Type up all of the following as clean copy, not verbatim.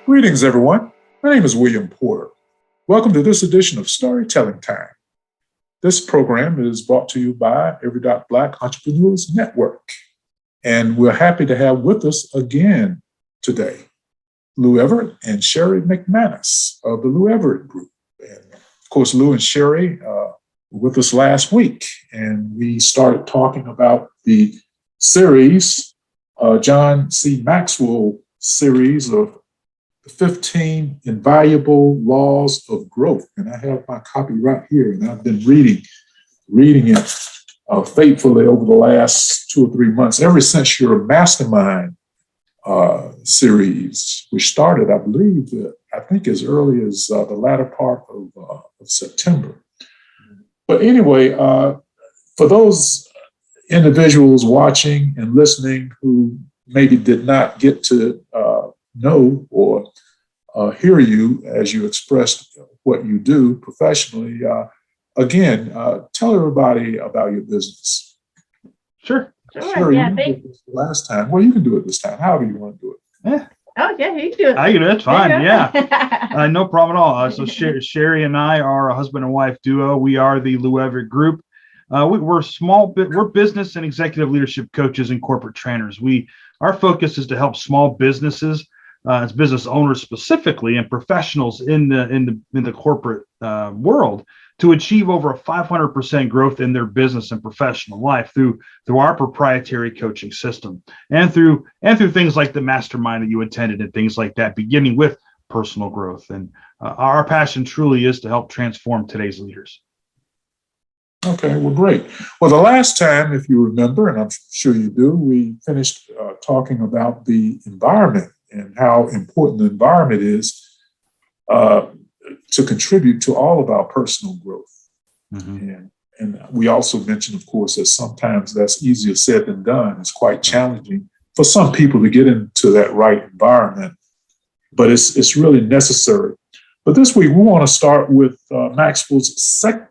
Greetings, everyone. My name is William Porter. Welcome to this edition of Storytelling Time. This program is brought to you by Everett Black Entrepreneurs Network. And we're happy to have with us again today, Lou Everett and Sherry McManus of the Lou Everett Group. And of course, Lou and Sherry were with us last week, and we started talking about the series, John C. Maxwell series of the 15 Invaluable Laws of Growth. And I have my copy right here, and I've been reading it faithfully over the last 2 or 3 months, ever since your Mastermind series, which started, I believe, I think as early as the latter part of September. But anyway, for those individuals watching and listening who maybe did not get to know or hear you as you expressed what you do professionally, again, tell everybody about your business. Sure. Sure, yeah, you did this last time. Well, you can do it this time, however you want to do it. Yeah. Oh, yeah, you can do it. I can do it. That's fine. Yeah. No problem at all. So Sherry and I are a husband and wife duo. We are the Lou Everett Group. We're business and executive leadership coaches and corporate trainers. Our focus is to help small businesses, as business owners specifically, and professionals in the corporate world, to achieve over a 500% growth in their business and professional life through our proprietary coaching system, and through things like the mastermind that you attended and things like that, beginning with personal growth. And our passion truly is to help transform today's leaders. Okay, well, great. Well, the last time, if you remember, and I'm sure you do, we finished talking about the environment and how important the environment is to contribute to all of our personal growth. Mm-hmm. And we also mentioned, of course, that sometimes that's easier said than done. It's quite challenging for some people to get into that right environment, but it's really necessary. But this week, we want to start with Maxwell's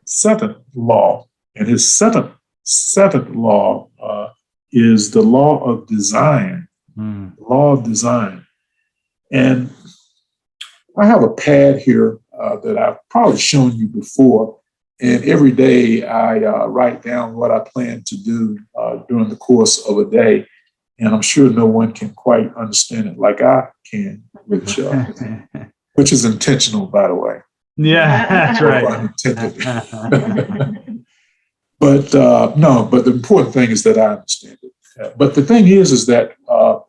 seventh law. And his seventh law is the law of design. The law of design. And I have a pad here that I've probably shown you before. And every day I write down what I plan to do during the course of a day. And I'm sure no one can quite understand it like I can, which is intentional, by the way. Yeah, that's right. But the important thing is that I understand it. But the thing is that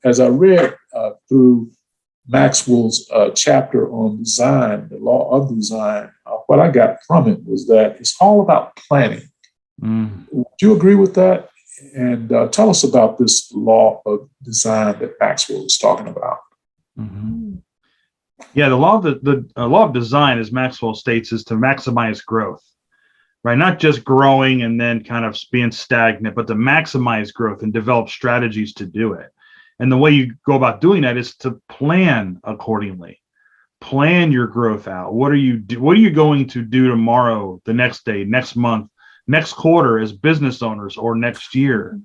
as I read through Maxwell's chapter on design, the law of design, what I got from it was that it's all about planning. Would you agree with that? And tell us about this law of design that Maxwell was talking about. Mm-hmm. Yeah, the law of design, as Maxwell states, is to maximize growth, right? Not just growing and then kind of being stagnant, but to maximize growth and develop strategies to do it. And the way you go about doing that is to plan accordingly. Plan your growth out. What are you going to do tomorrow, the next day, next month, next quarter as business owners, or next year?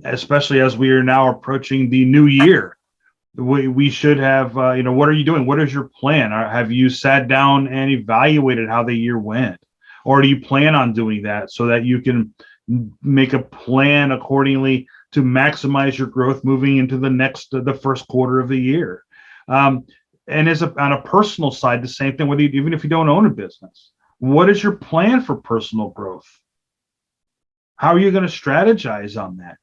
Especially as we are now approaching the new year. We should have, what are you doing? What is your plan? Have you sat down and evaluated how the year went? Or do you plan on doing that so that you can make a plan accordingly to maximize your growth moving into the first quarter of the year? And on a personal side, the same thing, even if you don't own a business. What is your plan for personal growth? How are you going to strategize on that?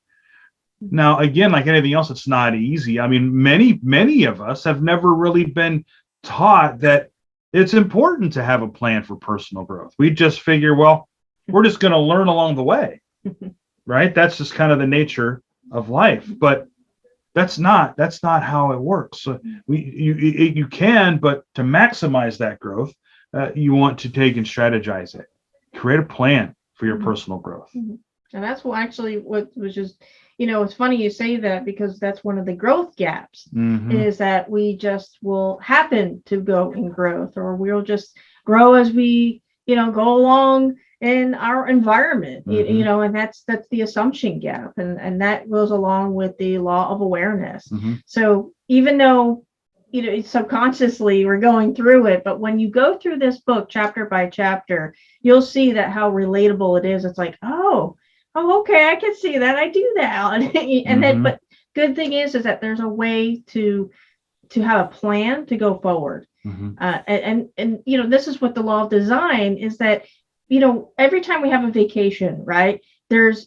Now, again, like anything else, it's not easy. I mean, many of us have never really been taught that it's important to have a plan for personal growth. We just figure, well, we're just going to learn along the way, right? That's just kind of the nature of life. But that's not how it works. So you can, but to maximize that growth, you want to take and strategize it. Create a plan for your personal growth. And that's actually what was just, it's funny you say that, because that's one of the growth gaps, is that we just will happen to go in growth, or we'll just grow as we, go along in our environment, and that's the assumption gap. And that goes along with the law of awareness. So even though, subconsciously we're going through it, but when you go through this book chapter by chapter, you'll see that how relatable it is. It's like, oh, okay, I can see that. I do that. And then, but good thing is that there's a way to have a plan to go forward. And this is what the law of design is, that, every time we have a vacation, right,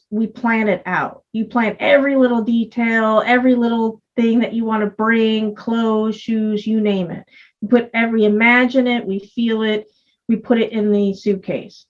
we plan it out. You plan every little detail, every little thing that you want to bring, clothes, shoes, you name it. Imagine it, we feel it, we put it in the suitcase,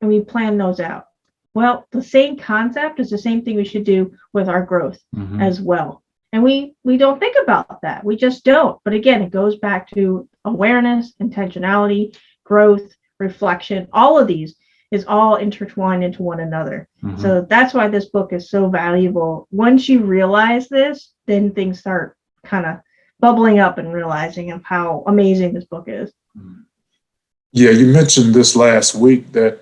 and we plan those out. Well, the same concept is the same thing we should do with our growth as well. And we don't think about that. We just don't. But again, it goes back to awareness, intentionality, growth, reflection. All of these is all intertwined into one another. So that's why this book is so valuable. Once you realize this, then things start kind of bubbling up and realizing of how amazing this book is. Yeah, you mentioned this last week that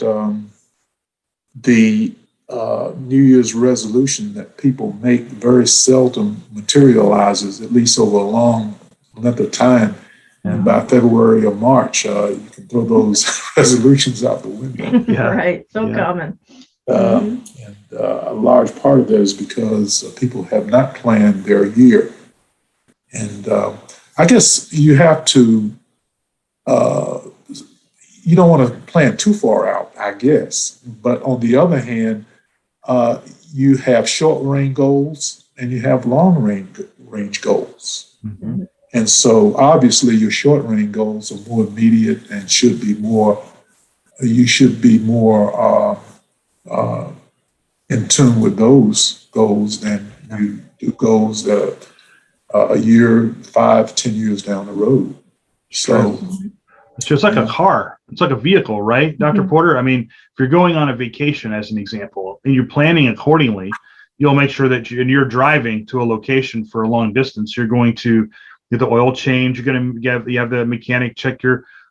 the New Year's resolution that people make very seldom materializes, at least over a long length of time. And by February or March, you can throw those resolutions out the window. Right. So common. And a large part of that is because people have not planned their year. And I guess you have to, you don't want to plan too far out, I guess. But on the other hand, you have short range goals and you have long range goals. And so obviously your short range goals are more immediate and you should be more in tune with those goals than you do goals that are a year, 5, 10 years down the road. So it's just like a car. It's like a vehicle, right, Dr. Porter? I mean, if you're going on a vacation, as an example, and you're planning accordingly, you'll make sure that you're driving to a location for a long distance. You're going to get the oil change. You're going to have the mechanic check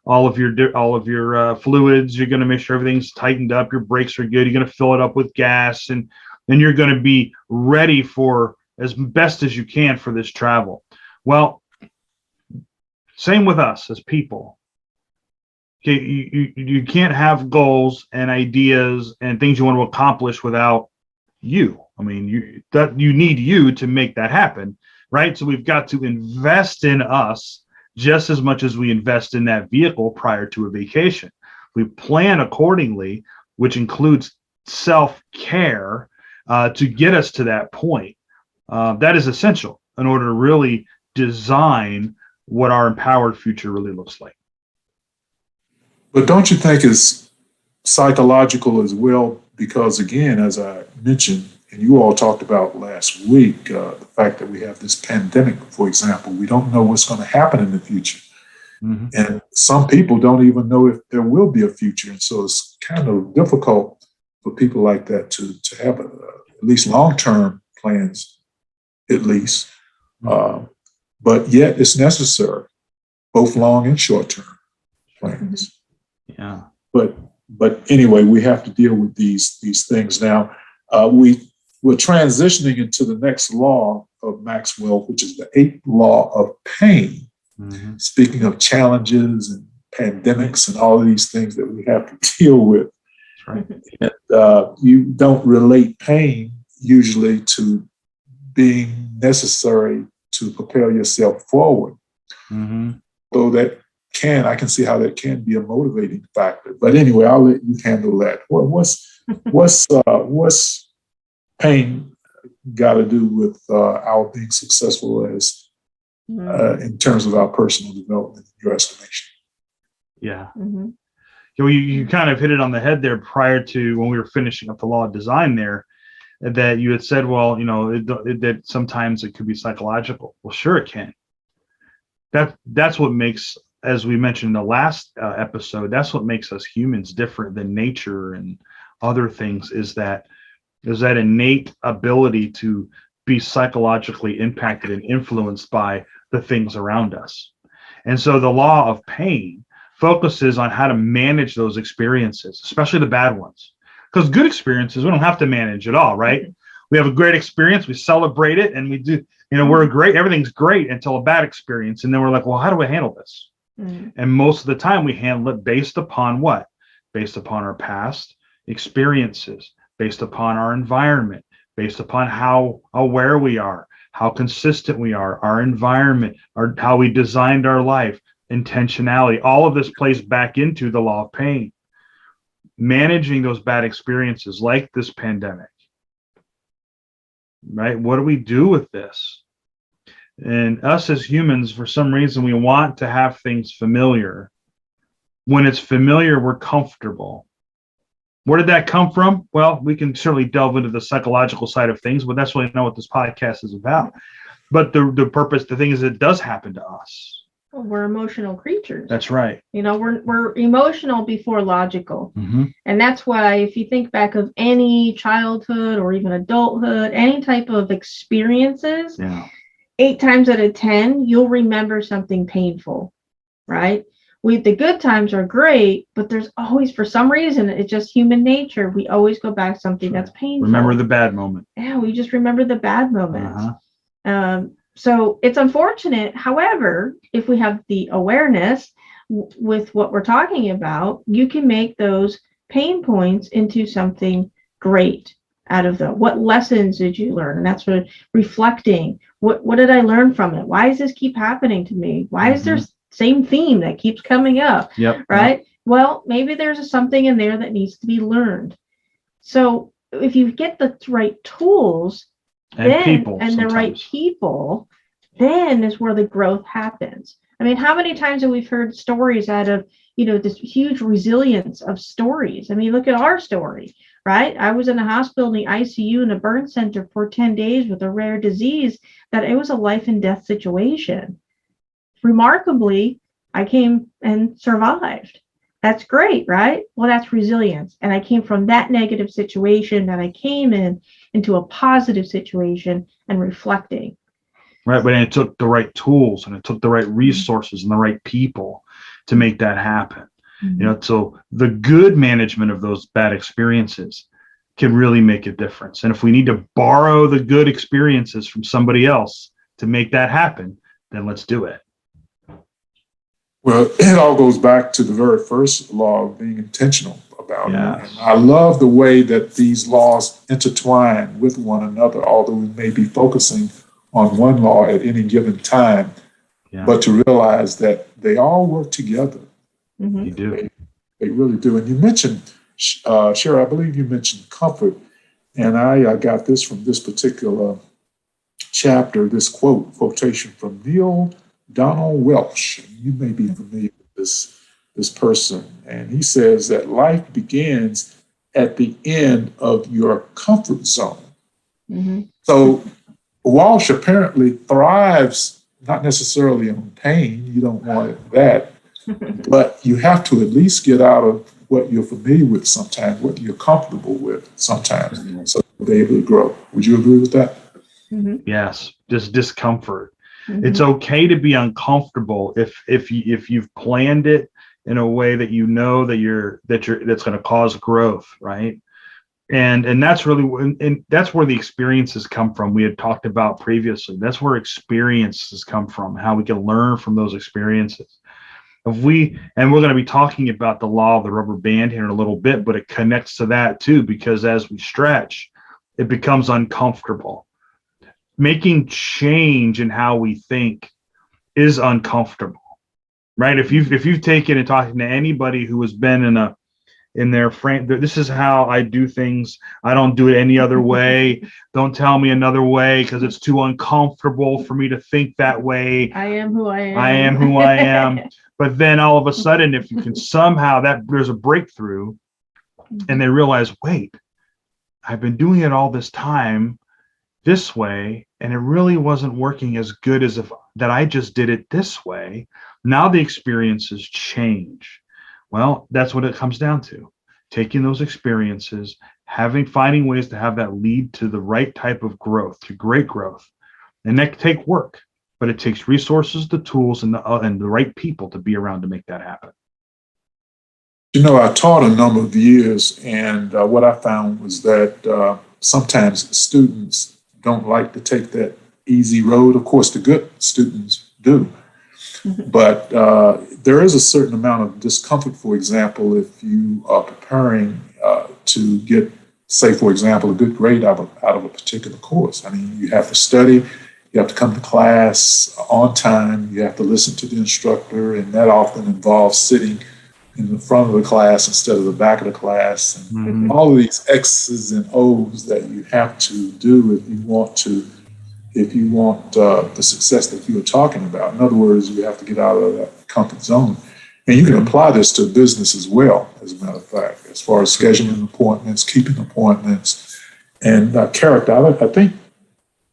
all of your fluids. You're going to make sure everything's tightened up. Your brakes are good. You're going to fill it up with gas, and then you're going to be ready for as best as you can for this travel. Well, same with us as people. Okay, you can't have goals and ideas and things you want to accomplish without you. I mean, you need you to make that happen, right? So we've got to invest in us just as much as we invest in that vehicle prior to a vacation. We plan accordingly, which includes self-care to get us to that point. That is essential in order to really design what our empowered future really looks like. But don't you think it's psychological as well? Because again, as I mentioned, and you all talked about last week, the fact that we have this pandemic, for example, we don't know what's going to happen in the future. And some people don't even know if there will be a future. And so it's kind of difficult for people like that to have at least long-term plans, at least. But yet it's necessary, both long and short-term plans. Yeah. But anyway, we have to deal with these things now. We're transitioning into the next law of Maxwell, which is the 8th law of pain. Speaking of challenges and pandemics and all of these things that we have to deal with. That's right. And, you don't relate pain usually to being necessary to propel yourself forward. So I can see how that can be a motivating factor. But anyway, I'll let you handle that. What's pain got to do with our being successful as in terms of our personal development, in your estimation? Yeah. You kind of hit it on the head there prior to when we were finishing up the law of design there, that you had said, well, that sometimes it could be psychological. Well, sure it can. That's what makes, as we mentioned in the last episode, that's what makes us humans different than nature and other things, is that is that innate ability to be psychologically impacted and influenced by the things around us. And so the law of pain focuses on how to manage those experiences, especially the bad ones. Because good experiences, we don't have to manage at all, right? We have a great experience, we celebrate it, and we do, we're great, everything's great until a bad experience. And then we're like, well, how do I handle this? And most of the time we handle it based upon what? Based upon our past experiences, based upon our environment, based upon how aware we are, how consistent we are, our environment, how we designed our life, intentionality. All of this plays back into the law of pain. Managing those bad experiences like this pandemic, right? What do we do with this? And us as humans, for some reason, we want to have things familiar. When it's familiar, we're comfortable. Where did that come from? Well, we can certainly delve into the psychological side of things, but that's really not what this podcast is about. But the thing is, it does happen to us. Well, we're emotional creatures. That's right. We're emotional before logical. Mm-hmm. And that's why if you think back of any childhood or even adulthood, any type of experiences, 8 times out of 10, you'll remember something painful, right? The good times are great, but there's always, for some reason, it's just human nature. We always go back to something that's painful. Remember the bad moment. Yeah, we just remember the bad moments. So it's unfortunate. However, if we have the awareness with what we're talking about, you can make those pain points into something great out of them. What lessons did you learn? And that's what reflecting. What did I learn from it? Why does this keep happening to me? Why is there same theme that keeps coming up? Right? Well, maybe there's something in there that needs to be learned. So if you get the right tools and the right people, then is where the growth happens. I mean, how many times have we heard stories out of, this huge resilience of stories? I mean, look at our story, right? I was in a hospital in the ICU in a burn center for 10 days with a rare disease that it was a life and death situation. Remarkably, I came and survived. That's great, right? Well, that's resilience. And I came from that negative situation that I came into a positive situation and reflecting. Right, but it took the right tools and it took the right resources and the right people to make that happen. So the good management of those bad experiences can really make a difference. And if we need to borrow the good experiences from somebody else to make that happen, then let's do it. Well, it all goes back to the very first law of being intentional about it. Yes. And I love the way that these laws intertwine with one another, although we may be focusing on one law at any given time, but to realize that they all work together. You do. They really do. And you mentioned, Sherry, I believe you mentioned comfort. And I got this from this particular chapter, this quotation from Neil Donald Welsh. You may be familiar with this person. And he says that life begins at the end of your comfort zone. So Walsh apparently thrives not necessarily on pain. You don't want that. But you have to at least get out of what you're familiar with sometimes, what you're comfortable with sometimes, so you'll be able to grow. Would you agree with that? Yes, just discomfort. It's okay to be uncomfortable if you've planned it in a way that that's going to cause growth, right? And that's really, and that's where the experiences come from. We had talked about previously. That's where experiences come from, how we can learn from those experiences. We're going to be talking about the law of the rubber band here in a little bit, but it connects to that too, because as we stretch, it becomes uncomfortable. Making change in how we think is uncomfortable, right? If you've taken and talking to anybody who has been in their frame, this is how I do things. I don't do it any other way. Don't tell me another way because it's too uncomfortable for me to think that way. I am who I am. I am who I am. But then all of a sudden, if you can somehow, there's a breakthrough and they realize, wait, I've been doing it all this time this way, and it really wasn't working as good as that I just did it this way. Now the experiences change. Well, that's what it comes down to. taking those experiences, finding ways to have that lead to the right type of growth, to great growth. And that can take work, but it takes resources, the tools, and the right people to be around to make that happen. I taught a number of years, and what I found was that sometimes students don't like to take that easy road. Of course, the good students do. But there is a certain amount of discomfort, for example, if you are preparing to get, say, for example, a good grade out of a particular course. I mean, you have to study, you have to come to class on time, you have to listen to the instructor, and that often involves sitting in the front of the class instead of the back of the class. And all of these X's and O's that you have to do if you want the success that you were talking about. In other words, you have to get out of that comfort zone. And you can apply this to business as well, as a matter of fact, as far as scheduling appointments, keeping appointments, and character. I think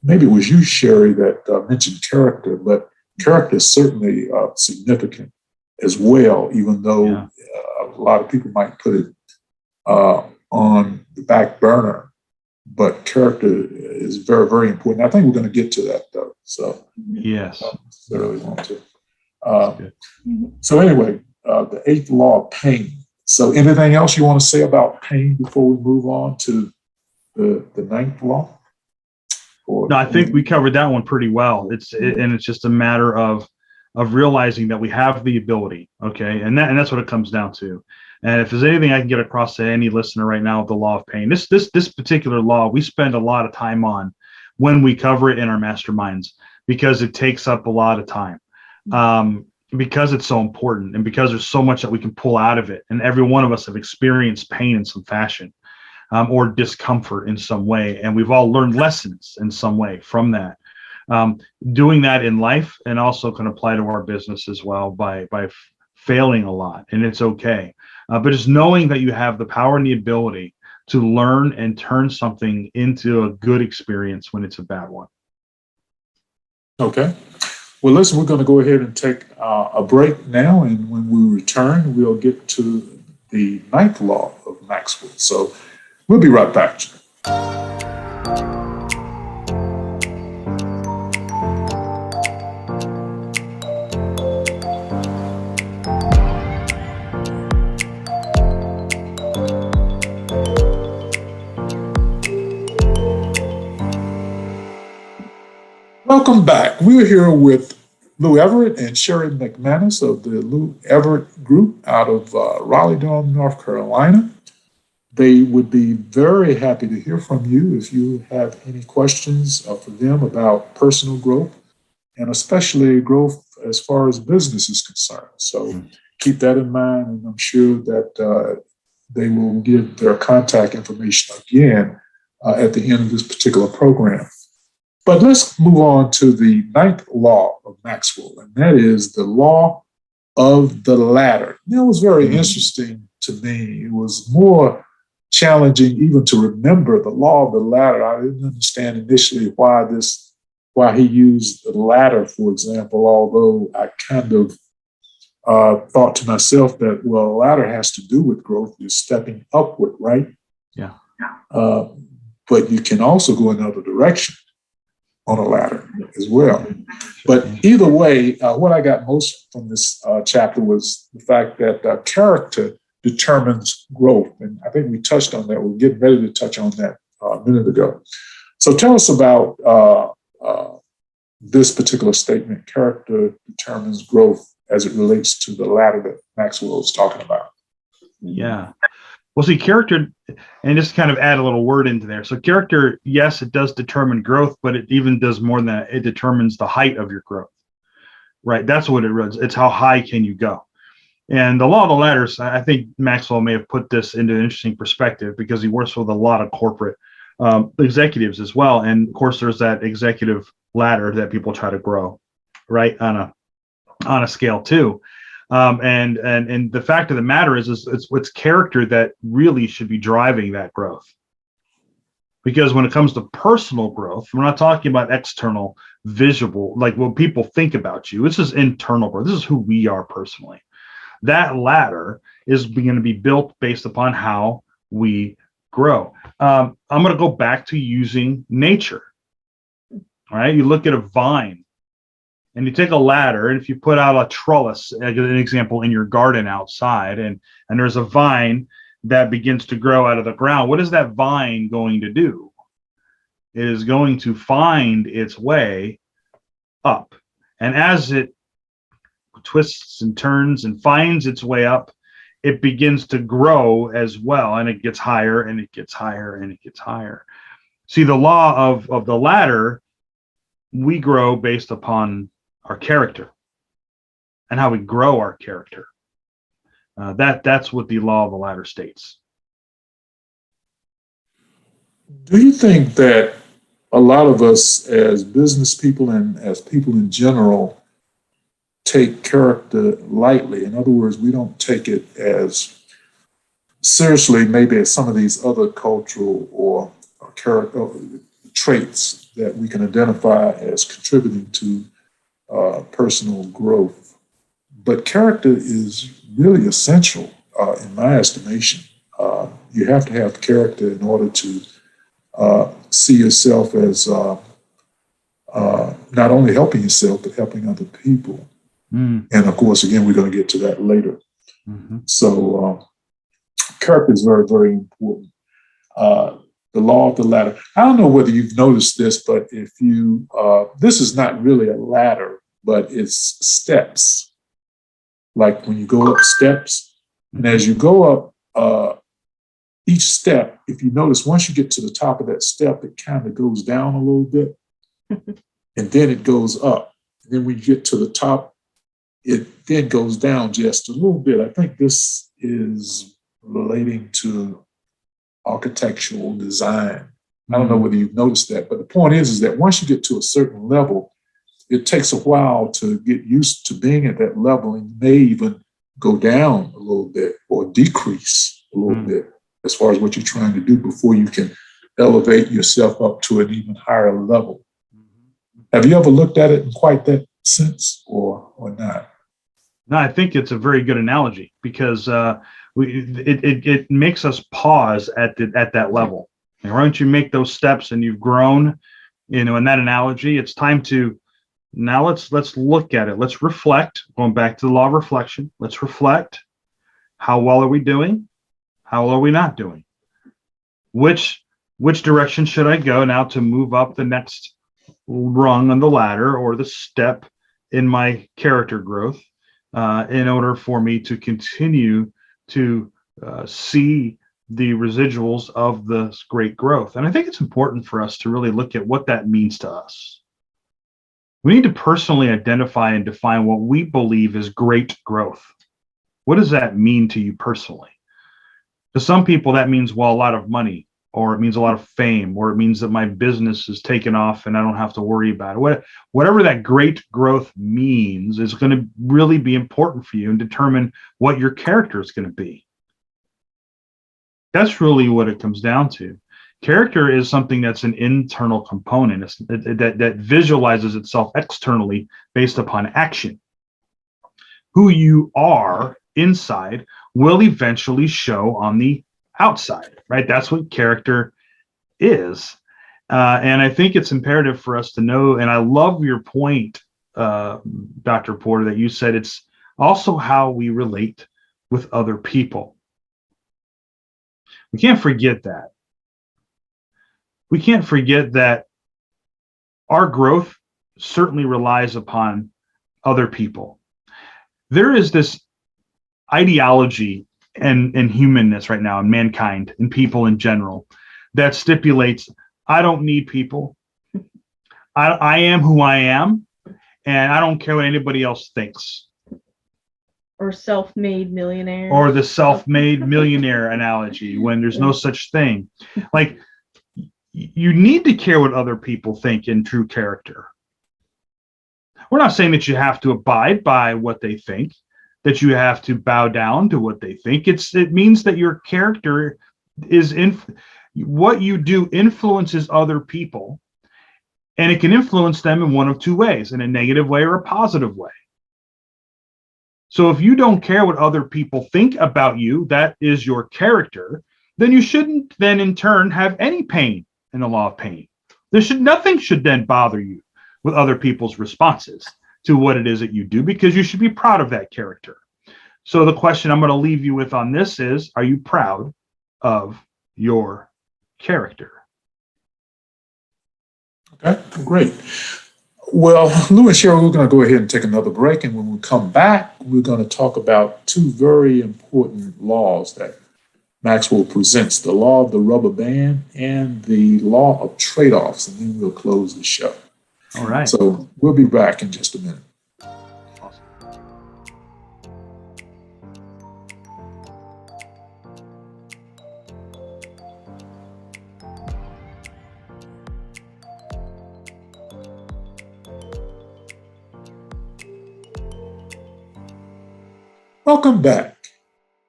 maybe it was you, Sherry, that mentioned character, but character is certainly significant as well, even though a lot of people might put it on the back burner. But character is very, very important. I think we're going to get to that, though. So yes, I don't necessarily want to. So anyway, the 8th law of pain. So anything else you want to say about pain before we move on to the 9th law? No, I think we covered that one pretty well. It's just a matter of realizing that we have the ability, okay, and that's what it comes down to. And if there's anything I can get across to any listener right now of the law of pain, this particular law, we spend a lot of time on when we cover it in our masterminds, because it takes up a lot of time, because it's so important, and because there's so much that we can pull out of it. And every one of us have experienced pain in some fashion, or discomfort in some way, and we've all learned lessons in some way from that. Doing that in life, and also can apply to our business as well by failing a lot, and it's okay. But just knowing that you have the power and the ability to learn and turn something into a good experience when it's a bad one. Okay. Well, listen, we're going to go ahead and take a break now, and when we return, we'll get to the 9th law of Maxwell. So we'll be right back. Welcome back. We're here with Lou Everett and Sherry McManus of the Lou Everett Group out of Raleigh-Durham, North Carolina. They would be very happy to hear from you if you have any questions for them about personal growth, and especially growth as far as business is concerned. So keep that in mind, and I'm sure that they will give their contact information again at the end of this particular program. But let's move on to the 9th law of Maxwell, and that is the law of the ladder. That was very interesting to me. It was more challenging even to remember the law of the ladder. I didn't understand initially why he used the ladder, for example, although I kind of thought to myself that, well, a ladder has to do with growth. You're stepping upward, right? Yeah. But you can also go another direction on a ladder as well. But either way, what I got most from this chapter was the fact that character determines growth. And I think we touched on that. We're getting ready to touch on that a minute ago. So tell us about this particular statement: character determines growth, as it relates to the ladder that Maxwell was talking about. Yeah. Well, see, character, and just kind of add a little word into there. So character, yes, it does determine growth, but it even does more than that. It determines the height of your growth, right? That's what it runs. It's how high can you go? And the law of the ladders, I think Maxwell may have put this into an interesting perspective, because he works with a lot of corporate executives as well. And of course, there's that executive ladder that people try to grow, right, on a scale too. And the fact of the matter is it's character that really should be driving that growth. Because when it comes to personal growth, we're not talking about external, visible, like what people think about you. This is internal growth. This is who we are personally. that ladder is going to be built based upon how we grow. I'm going to go back to using nature. All right, you look at a vine, and you take a ladder, and if you put out a trellis, like an example, in your garden outside, and there's a vine that begins to grow out of the ground, what is that vine going to do? It is going to find its way up. And as it twists and turns and finds its way up, it begins to grow as well. And it gets higher and it gets higher and it gets higher. See, the law of the ladder, we grow based upon our character and how we grow our character. That's what the law of the ladder states. Do you think that a lot of us as business people and as people in general take character lightly? In other words, we don't take it as seriously maybe as some of these other cultural or character traits that we can identify as contributing to personal growth. But character is really essential in my estimation. You have to have character in order to see yourself as not only helping yourself, but helping other people. And of course, again, we're going to get to that later. So character is very, very important. The law of the ladder. I don't know whether you've noticed this, but if you, this is not really a ladder, but it's steps. Like when you go up steps, and as you go up, each step, if you notice, once you get to the top of that step, it kind of goes down a little bit, and then it goes up. And then when you get to the top, it then goes down just a little bit. I think this is relating to architectural design. I don't know whether you've noticed that, but the point is that once you get to a certain level, it takes a while to get used to being at that level, and you may even go down a little bit or decrease a little bit as far as what you're trying to do before you can elevate yourself up to an even higher level. Have you ever looked at it in quite that sense or not? No, I think it's a very good analogy because it makes us pause at that level. And once you make those steps and you've grown, in that analogy, it's time to now let's look at it. Let's reflect. Going back to the law of reflection, let's reflect. How well are we doing? How well are we not doing? Which direction should I go now to move up the next rung on the ladder or the step in my character growth in order for me to continue to see the residuals of this great growth? And I think it's important for us to really look at what that means to us. We need to personally identify and define what we believe is great growth. What does that mean to you personally? To some people, that means, well, a lot of money, or it means a lot of fame, or it means that my business is taken off and I don't have to worry about it. Whatever that great growth means is going to really be important for you and determine what your character is going to be. That's really what it comes down to. Character is something that's an internal component that visualizes itself externally based upon action. Who you are inside will eventually show on the outside, right? That's what character is. And I think it's imperative for us to know, and I love your point, Dr. Porter, that you said it's also how we relate with other people. We can't forget that. We can't forget that our growth certainly relies upon other people. There is this ideology and humanness right now in mankind and people in general that stipulates, I don't need people. I am who I am, and I don't care what anybody else thinks. Or self-made millionaire. Or the self-made millionaire analogy, when there's no such thing. Like, you need to care what other people think in true character. We're not saying that you have to abide by what they think, that you have to bow down to what they think. It means that your character is what you do influences other people, and it can influence them in one of two ways, in a negative way or a positive way. So if you don't care what other people think about you, that is your character, then you shouldn't then in turn have any pain in the law of pain. Nothing should then bother you with other people's responses to what it is that you do, because you should be proud of that character. So the question I'm going to leave you with on this is, are you proud of your character? Okay, great. Well, Lou and Cheryl, we're going to go ahead and take another break. And when we come back, we're going to talk about two very important laws that Maxwell presents, the law of the rubber band and the law of trade-offs. And then we'll close the show. All right. So we'll be back in just a minute. Welcome back.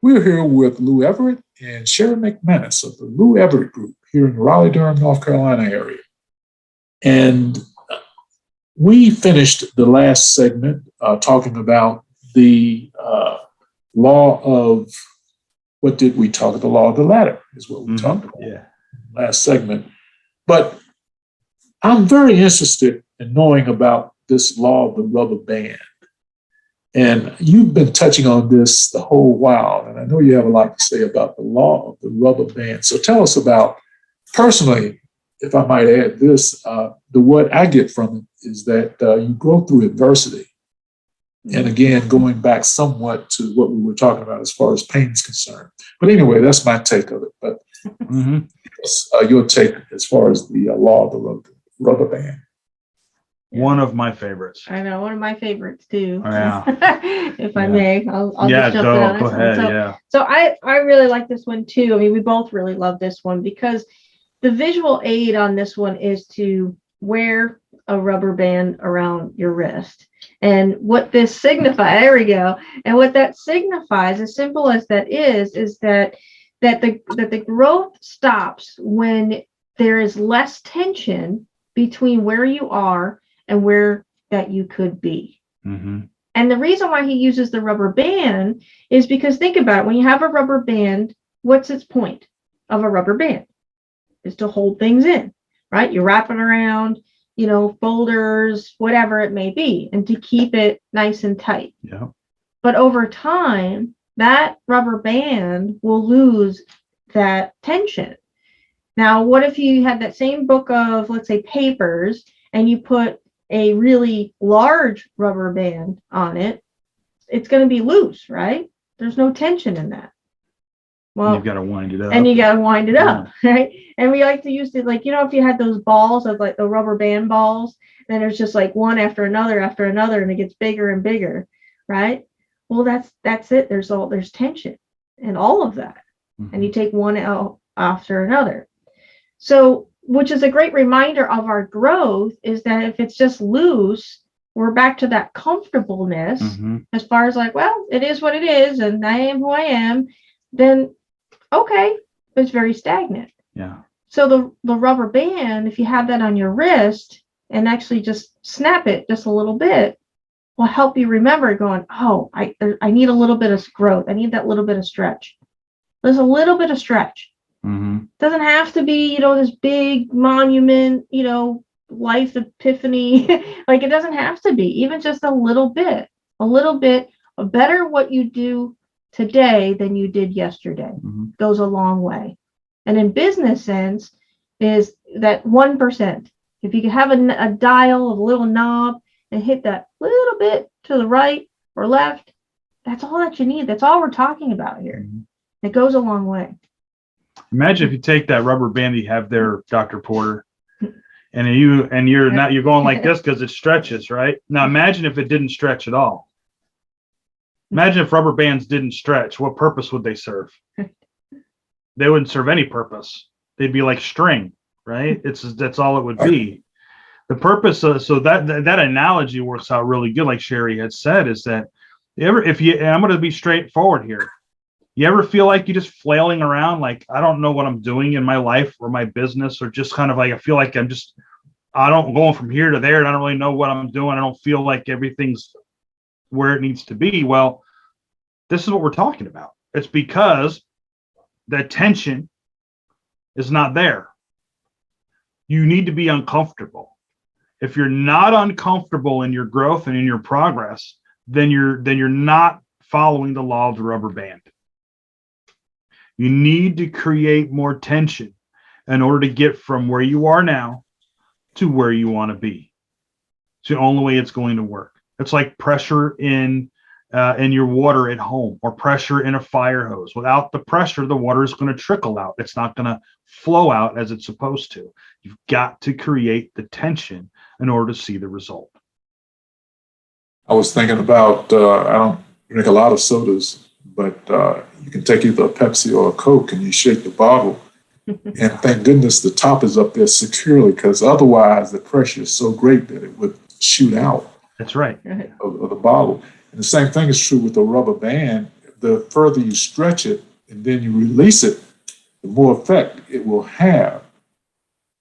We're here with Lou Everett and Sherry McManus of the Lou Everett Group here in the Raleigh-Durham, North Carolina area. And we finished the last segment talking about the law of, what did we talk about? The law of the ladder is what we talked about last segment. But I'm very interested in knowing about this law of the rubber band. And you've been touching on this the whole while, and I know you have a lot to say about the law of the rubber band. So tell us about, personally, if I might add this, what I get from it is that you grow through adversity. And again, going back somewhat to what we were talking about as far as pain is concerned. But anyway, that's my take of it. But your take as far as the law of the rubber band. One of my favorites. I know, one of my favorites too. Oh, yeah. If I may, I'll just jump in on go this ahead. one. So I really like this one too. I mean, we both really love this one because the visual aid on this one is to wear a rubber band around your wrist. And what this signifies, there we go. And what that signifies, as simple as that is that the growth stops when there is less tension between where you are and where that you could be. And the reason why he uses the rubber band is because, think about it, when you have a rubber band, what's its point of a rubber band? Is to hold things in, right? You wrap it around, folders, whatever it may be, and to keep it nice and tight. Yeah. But over time, that rubber band will lose that tension. Now, what if you had that same book of, let's say, papers, and you put a really large rubber band on it? It's going to be loose, right? There's no tension in that. Well, you've got to wind it up. And you got to wind it up, right? And we like to use it, like, if you had those balls of like the rubber band balls, then there's just like one after another, and it gets bigger and bigger, right? Well, that's it. There's tension in all of that. And you take one out after another. So, which is a great reminder of our growth, is that if it's just loose, we're back to that comfortableness as far as like, well, it is what it is, and I am who I am, then okay, it's very stagnant. Yeah. So the rubber band, if you have that on your wrist and actually just snap it just a little bit, will help you remember going, oh, I need a little bit of growth. I need that little bit of stretch. There's a little bit of stretch. Doesn't have to be, this big monument, life epiphany. Like, it doesn't have to be. Even just a little bit better what you do today than you did yesterday goes a long way. And in business sense is that 1%. If you can have a dial of a little knob and hit that little bit to the right or left, that's all that you need. That's all we're talking about here. It goes a long way. Imagine if you take that rubber band you have there, Dr. Porter, and you're going like this because it stretches, right? Now imagine if it didn't stretch at all. Imagine if rubber bands didn't stretch. What purpose would they serve? They wouldn't serve any purpose. They'd be like string, right? That's all it would be. The purpose so that analogy works out really good, like Sherry had said, is that and I'm going to be straightforward here. You ever feel like you're just flailing around, like, I don't know what I'm doing in my life or my business, or just kind of like, I feel like I don't going from here to there, and I don't really know what I'm doing. I don't feel like everything's where it needs to be. Well, this is what we're talking about. It's because the tension is not there. You need to be uncomfortable. If you're not uncomfortable in your growth and in your progress, then you're not following the law of the rubber band. You need to create more tension in order to get from where you are now to where you want to be. It's the only way it's going to work. It's like pressure in your water at home, or pressure in a fire hose. Without the pressure, the water is going to trickle out. It's not going to flow out as it's supposed to. You've got to create the tension in order to see the result. I was thinking about, I don't drink a lot of sodas, but you can take either a Pepsi or a Coke and you shake the bottle. And thank goodness the top is up there securely, because otherwise the pressure is so great that it would shoot out. That's right. Of the bottle. And the same thing is true with the rubber band. The further you stretch it and then you release it, the more effect it will have.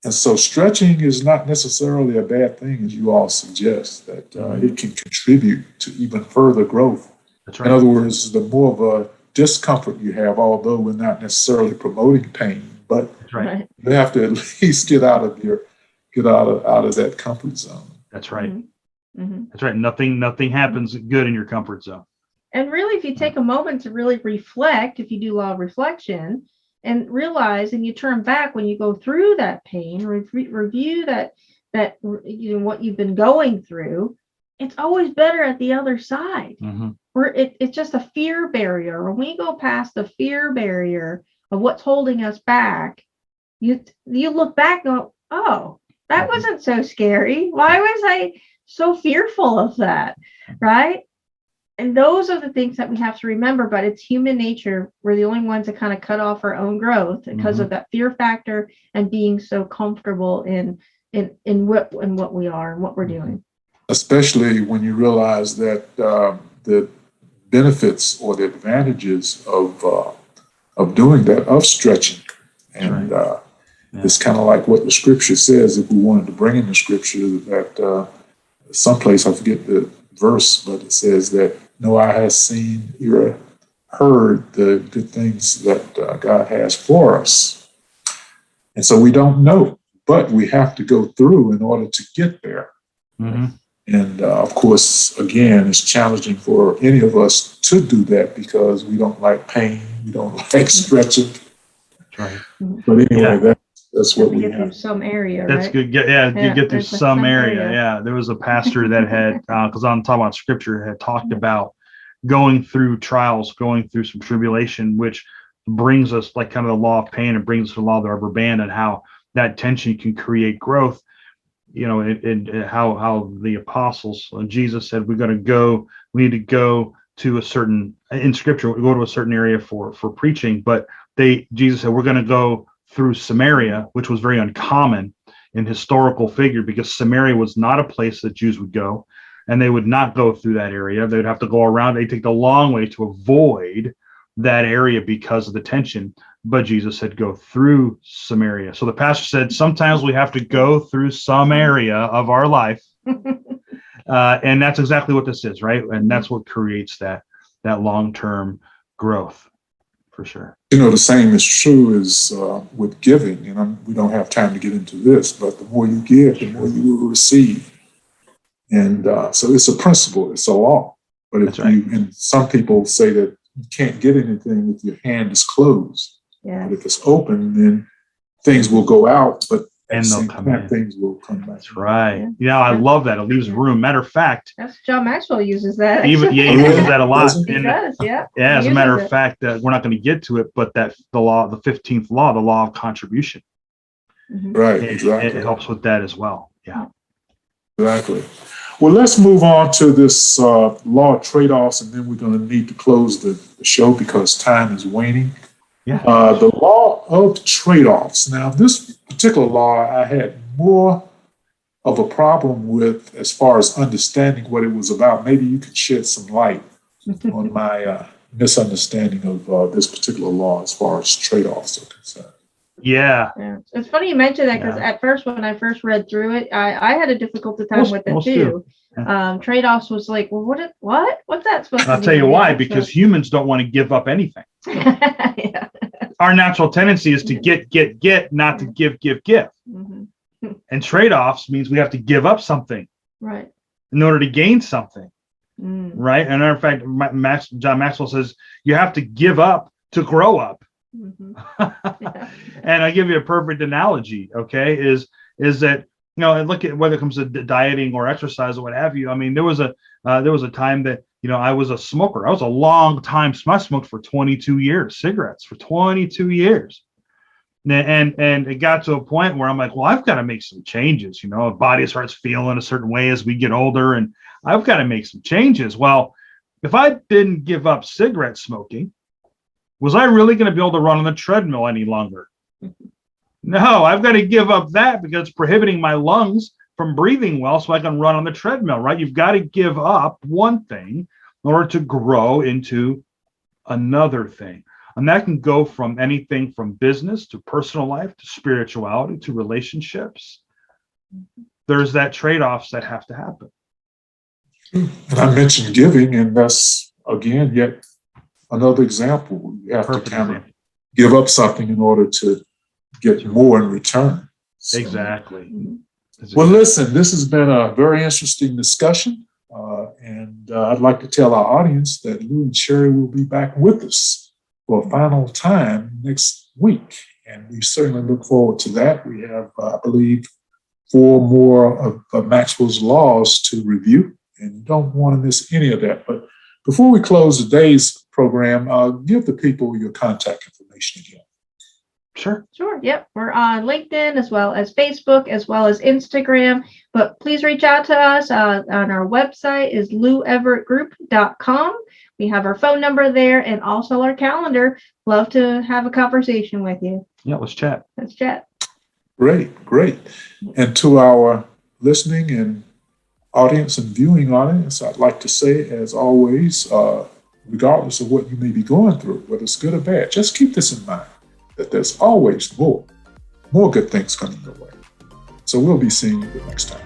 And so stretching is not necessarily a bad thing, as you all suggest, that it can contribute to even further growth. That's right. In other words, the more of a discomfort you have, although we're not necessarily promoting pain, but That's right. you have to at least get out of that comfort zone. That's right. Mm-hmm. That's right. Nothing happens good in your comfort zone. And really, if you take a moment to really reflect, if you do law of reflection, and realize, and you turn back when you go through that pain, review that what you've been going through, it's always better at the other side. Mm-hmm. Where it's just a fear barrier. When we go past the fear barrier of what's holding us back, you look back and go, oh, that wasn't so scary. Why was I so fearful of that? Right? And those are the things that we have to remember, but it's human nature. We're the only ones that kind of cut off our own growth because of that fear factor and being so comfortable in what we are and what we're doing. Especially when you realize that the benefits or the advantages of doing that, of stretching. And it's kind of like what the scripture says, if we wanted to bring in the scripture, that someplace, I forget the verse, but it says that no eye has seen, ear heard the good things that God has for us. And so we don't know, but we have to go through in order to get there. Mm-hmm. And of course, again, it's challenging for any of us to do that because we don't like pain, we don't like stretching. That's right. But anyway, that's what we get have. Through some area. That's right? good. You get through some area. area. Yeah, there was a pastor that had, because I'm talking about scripture, had talked about going through trials, going through some tribulation, which brings us like kind of the law of pain, and brings us to the law of the rubber band, and how that tension can create growth. You know, and how the apostles, Jesus said, we need to go to a certain, in scripture, we go to a certain area for preaching, but Jesus said, we're going to go through Samaria, which was very uncommon in historical figure, because Samaria was not a place that Jews would go, and they would not go through that area. They would have to go around. They'd take the long way to avoid that area because of the tension. But Jesus said, go through Samaria. So the pastor said, sometimes we have to go through some area of our life. And that's exactly what this is, right? And that's what creates that long-term growth, for sure. You know, the same is true as with giving. And we don't have time to get into this, but the more you give, the more you will receive. And so it's a principle, it's a law. But if and some people say that you can't get anything if your hand is closed. Yeah. But if it's open, then things will go out, but and they'll come in. Things will come back. That's right. Yeah, I love that. It leaves room. Matter of fact, that's John Maxwell uses that. He uses that a lot. He does, yeah. Yeah, as a matter of fact, we're not going to get to it, but that the 15th law, the law of contribution. Mm-hmm. Right, exactly. It helps with that as well. Yeah. Exactly. Well, let's move on to this law of trade-offs, and then we're going to need to close the show because time is waning. Yeah. The law of trade-offs. Now, this particular law I had more of a problem with as far as understanding what it was about. Maybe you can shed some light on my misunderstanding of this particular law as far as trade-offs are concerned. Yeah. Yeah. It's funny you mentioned that because at first, when I first read through it, I had a difficult time with it too. Trade-offs was like, well, what's that supposed to mean? I'll tell you why, because humans don't want to give up anything. Yeah. Our natural tendency is to get, not to give. Mm-hmm. And trade-offs means we have to give up something, right, in order to gain something, right? And in fact, John Maxwell says you have to give up to grow up. Mm-hmm. Yeah. And I give you a perfect analogy. Okay, is that, and look at whether it comes to dieting or exercise or what have you. I mean, there was a time that I was a smoker. I was a long time. I smoked for 22 years, cigarettes for 22 years. And it got to a point where I'm like, well, I've got to make some changes. Body starts feeling a certain way as we get older, and I've got to make some changes. Well, if I didn't give up cigarette smoking, was I really going to be able to run on the treadmill any longer? No, I've got to give up that because it's prohibiting my lungs from breathing well so I can run on the treadmill, right? You've got to give up one thing in order to grow into another thing. And that can go from anything from business to personal life to spirituality to relationships. There's that trade-offs that have to happen. And I mentioned giving, and that's, again, yet another example. You have to kind of give up something in order to get more in return. So, exactly. Well, listen, this has been a very interesting discussion. And I'd like to tell our audience that Lou and Sherry will be back with us for a final time next week. And we certainly look forward to that. We have, I believe, 4 more of Maxwell's laws to review, and you don't want to miss any of that. But before we close today's program, give the people your contact information again. Sure. Yep. We're on LinkedIn as well as Facebook as well as Instagram. But please reach out to us on our website is LouEverettPart2.com. We have our phone number there and also our calendar. Love to have a conversation with you. Yeah, let's chat. Great. And to our listening and audience and viewing audience, I'd like to say, as always, regardless of what you may be going through, whether it's good or bad, just keep this in mind, that there's always more good things coming your way. So we'll be seeing you the next time.